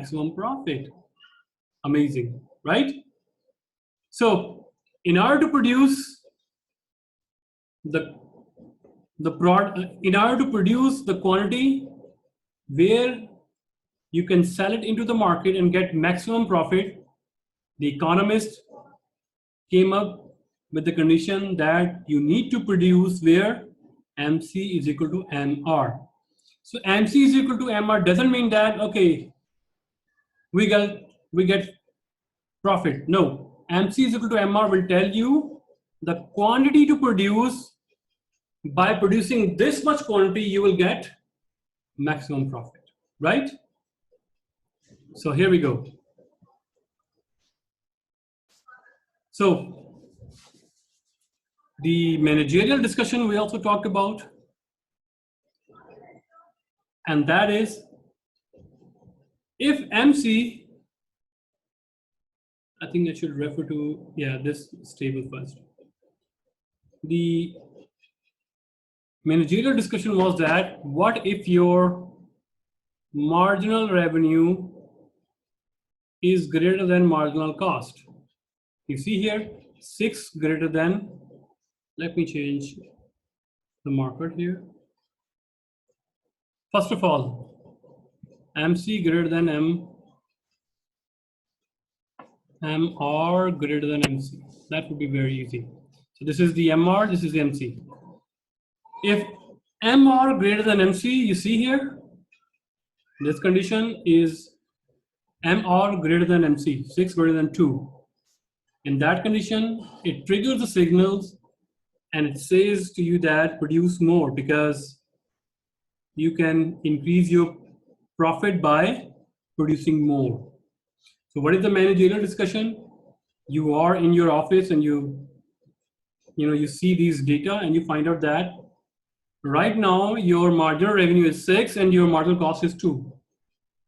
maximum profit. Amazing, right? So in order to produce in order to produce the quantity where you can sell it into the market and get maximum profit, the economist came up with the condition that you need to produce where MC is equal to MR. So MC is equal to MR doesn't mean that, okay, we get profit. No, MC is equal to MR will tell you the quantity to produce. By producing this much quantity, you will get maximum profit, right? So here we go. So the managerial discussion we also talked about, and that is if MC, I think I should refer to, yeah, this table first. The managerial discussion was that what if your marginal revenue is greater than marginal cost? You see here 6 greater than, let me change the marker here. First of all, MC greater than MR greater than MC. That would be very easy. So this is the MR, this is the MC. If MR greater than MC, you see here, this condition is MR greater than MC, 6 greater than 2. In that condition, it triggers the signals and it says to you that produce more because you can increase your profit by producing more. So what is the managerial discussion? You are in your office and you see these data and you find out that right now your marginal revenue is 6 and your marginal cost is 2.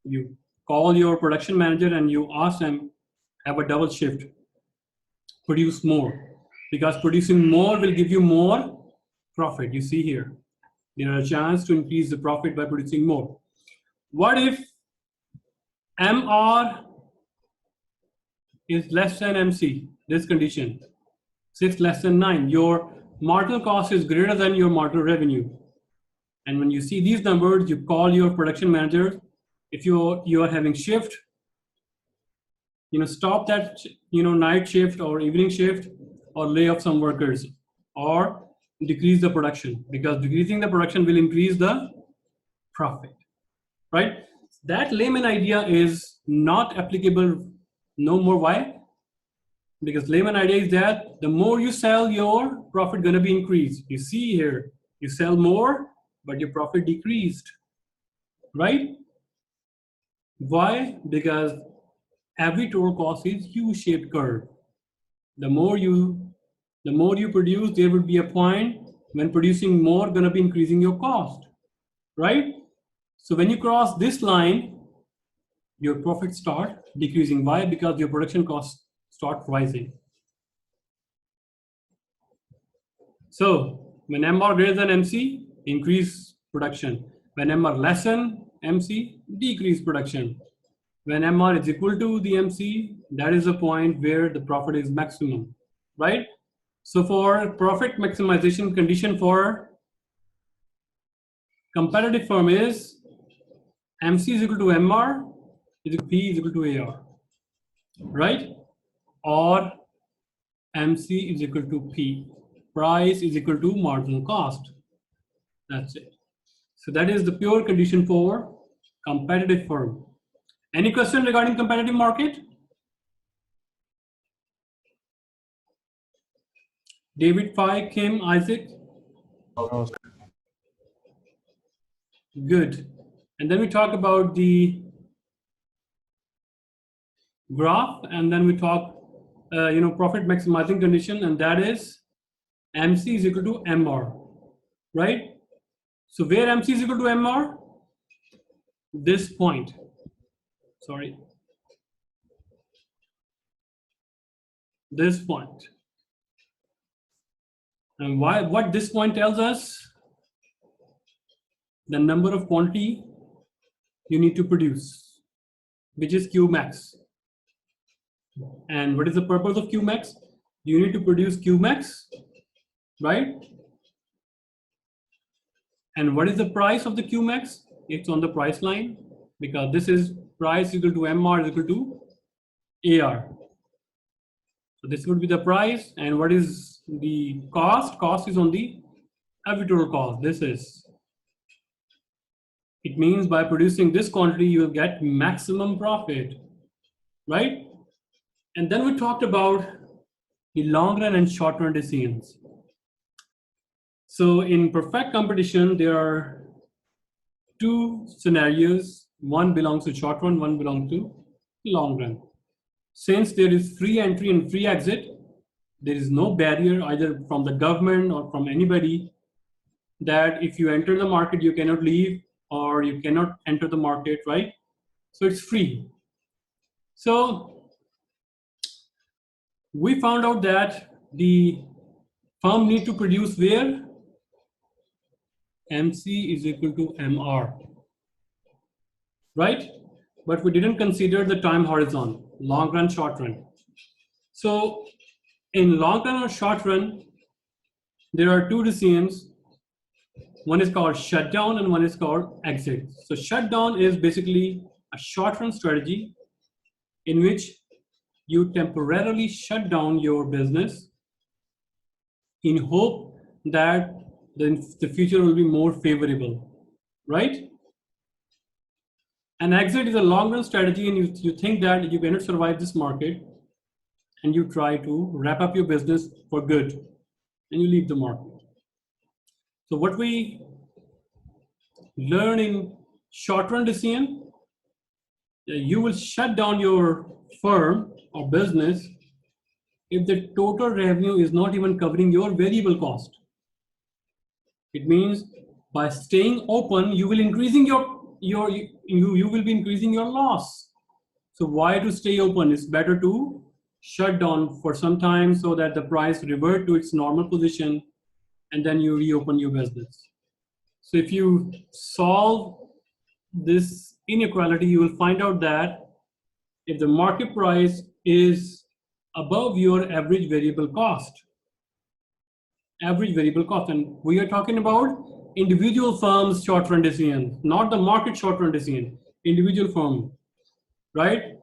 You call your production manager and you ask them, have a double shift, produce more, because producing more will give you more profit. You see here, there is a chance to increase the profit by producing more. What if MR is less than MC, this condition, 6 less than 9, your marginal cost is greater than your marginal revenue. And when you see these numbers, you call your production manager. If you are having shift, stop that night shift or evening shift, or lay off some workers, or decrease the production, because decreasing the production will increase the profit, right? That layman idea is not applicable no more. Why? Because layman idea is that the more you sell, your profit gonna be increased. You see here, you sell more, but your profit decreased, right? Why? Because every total cost is U-shaped curve. The more you produce, there will be a point when producing more gonna be increasing your cost, right? So when you cross this line, your profits start decreasing. Why? Because your production costs start rising. So when MR greater than MC, increase production. When MR less than MC, decrease production. When MR is equal to the MC, that is the point where the profit is maximum, right? So for profit maximization condition for competitive firm is MC is equal to MR, P is equal to AR, right? Or MC is equal to P, price is equal to marginal cost. That's it. So that is the pure condition for competitive firm. Any question regarding competitive market? David, Phi, Kim, Isaac? Good. And then we talk about the graph, and then we talk, profit maximizing condition, and that is MC is equal to MR, right? So where MC is equal to MR? This point. Sorry. This point. And what this point tells us? The number of quantity you need to produce. which is Qmax. And what is the purpose of Qmax? You need to produce Qmax, right? And what is the price of the Qmax? It's on the price line, because this is price equal to MR is equal to AR. So this would be the price, and what is the cost? Cost is on the average total cost. This is. It means by producing this quantity, you will get maximum profit, right? And then we talked about the long run and short run decisions. So in perfect competition, there are two scenarios. One belongs to short run, one belongs to long run. Since there is free entry and free exit, there is no barrier either from the government or from anybody that if you enter the market, you cannot leave or you cannot enter the market, right? So it's free. So we found out that the firm need to produce where? MC is equal to MR, right? But we didn't consider the time horizon, long run, short run. So in long run or short run, there are two decisions. One is called shutdown and one is called exit. So shutdown is basically a short run strategy in which you temporarily shut down your business in hope that the future will be more favorable, right? An exit is a long run strategy, and you think that you cannot survive this market and you try to wrap up your business for good and you leave the market. So what we learn in short run decision, you will shut down your firm or business if the total revenue is not even covering your variable cost. It means by staying open, you will increasing you will be increasing your loss. So why to stay open? It's better to shut down for some time so that the price revert to its normal position and then you reopen your business. So if you solve this inequality, you will find out that if the market price is above your average variable cost, and we are talking about individual firms short run decision, not the market short run decision, individual firm, right?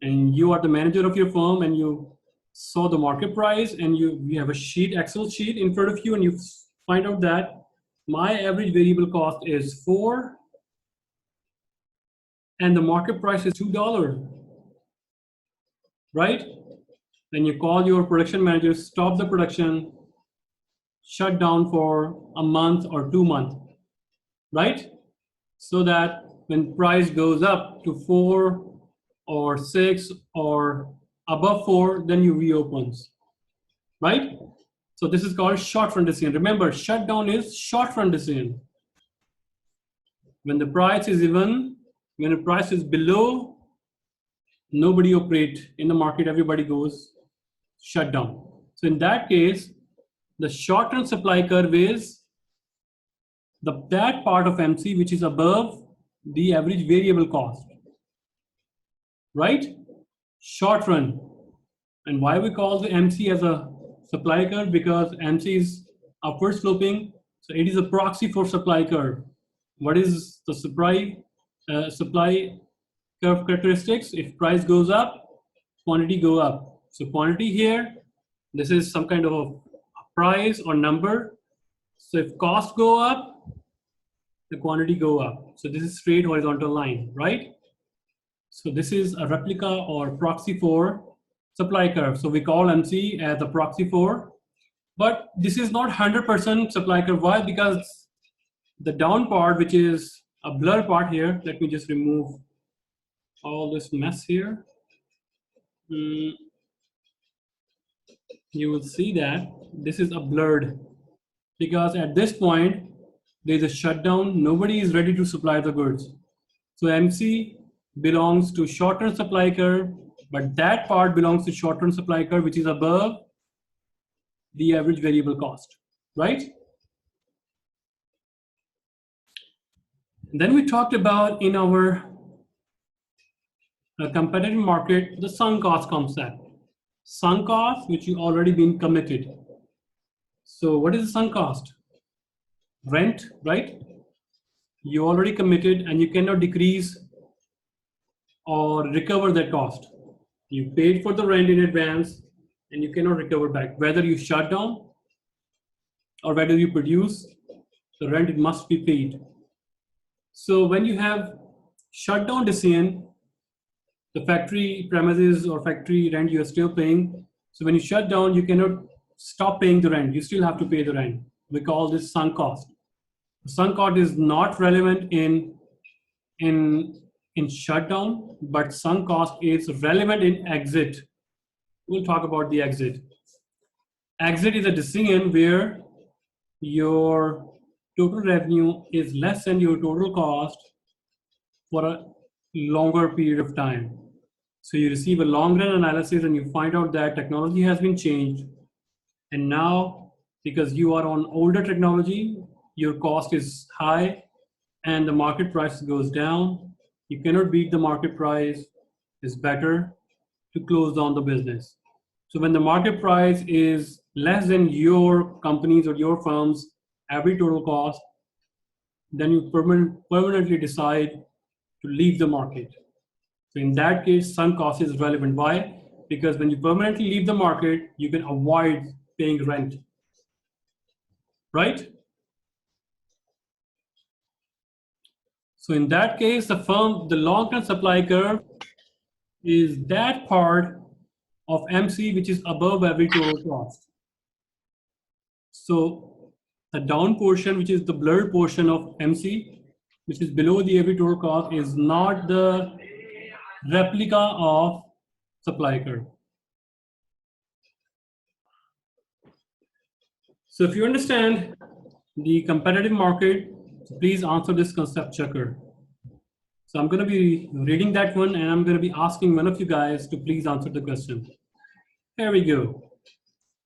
And you are the manager of your firm and you saw the market price and you have a sheet, Excel sheet in front of you, and you find out that my average variable cost is 4 and the market price is $2, right? Then you call your production manager, stop the production, shut down for a month or 2 months, right? So that when price goes up to 4 or 6 or above 4, then you reopens, right? So this is called short run decision. Remember, shutdown is short run decision. When the price is even, when the price is below, nobody operate in the market, everybody goes shut down. So in that case, the short run supply curve is that part of MC which is above the average variable cost, right? Short run. And why we call the MC as a supply curve? Because MC is upward sloping, so it is a proxy for supply curve. What is the supply curve characteristics? If price goes up, quantity go up. So quantity here, this is some kind of a price or number. So if cost go up, the quantity go up. So this is straight horizontal line, right? So this is a replica or proxy for supply curve. So we call MC as a proxy for, but this is not 100% supply curve. Why? Because the down part, which is a blur part here, let me just remove all this mess here. You will see that this is a blurred, because at this point there's a shutdown, nobody is ready to supply the goods. So MC belongs to short-term supply curve, but that part belongs to short-term supply curve, which is above the average variable cost, right? And then we talked about in our a competitive market, the sunk cost concept. Sunk cost, which you already been committed. So what is the sunk cost? Rent, right? You already committed and you cannot decrease or recover that cost. You paid for the rent in advance and you cannot recover back. Whether you shut down or whether you produce, the rent must be paid. So when you have shutdown decision, the factory premises or factory rent you are still paying. So when you shut down, you cannot stop paying the rent. You still have to pay the rent. We call this sunk cost. The sunk cost is not relevant in shutdown, but sunk cost is relevant in exit. We'll talk about the exit. Exit is a decision where your total revenue is less than your total cost for a longer period of time. So you receive a long run analysis and you find out that technology has been changed. And now, because you are on older technology, your cost is high and the market price goes down. You cannot beat the market price. It's better to close down the business. So when the market price is less than your company's or your firm's average total cost, then you permanently decide to leave the market. So in that case, sunk cost is relevant. Why? Because when you permanently leave the market, you can avoid paying rent, right? So in that case, the long-term supply curve is that part of MC which is above every total cost. So the down portion, which is the blurred portion of MC, which is below the every total cost, is not the replica of supply curve. So if you understand the competitive market, please answer this concept checker. So I'm going to be reading that one and I'm going to be asking one of you guys to please answer the question. Here we go.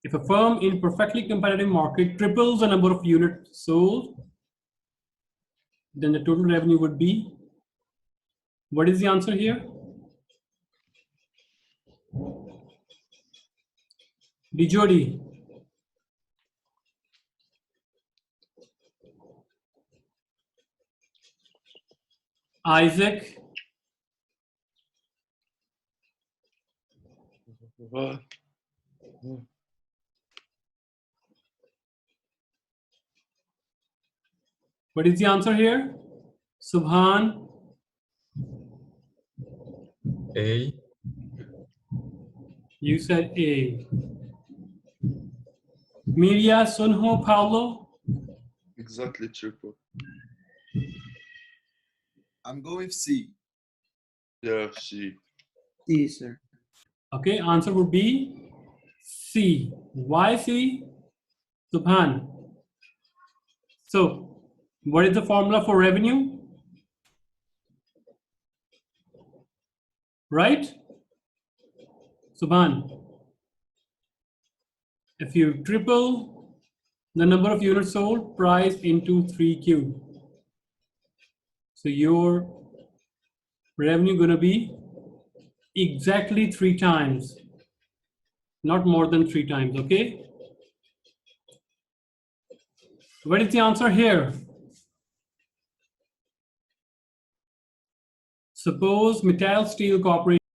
If a firm in perfectly competitive market triples the number of units sold, then the total revenue would be, what is the answer here? Dijodi. Isaac. What is the answer here? Subhan. A. You said A. Miria, Sunho, Paulo. Exactly triple. I'm going with C. Yeah, C. C, sir. Okay, answer would be C. Why C? Subhan. So, what is the formula for revenue? Right? Subhan. If you triple the number of units sold, price into 3Q. So your revenue gonna be exactly 3 times, not more than 3 times, okay? What is the answer here? Suppose Mittal Steel Corporation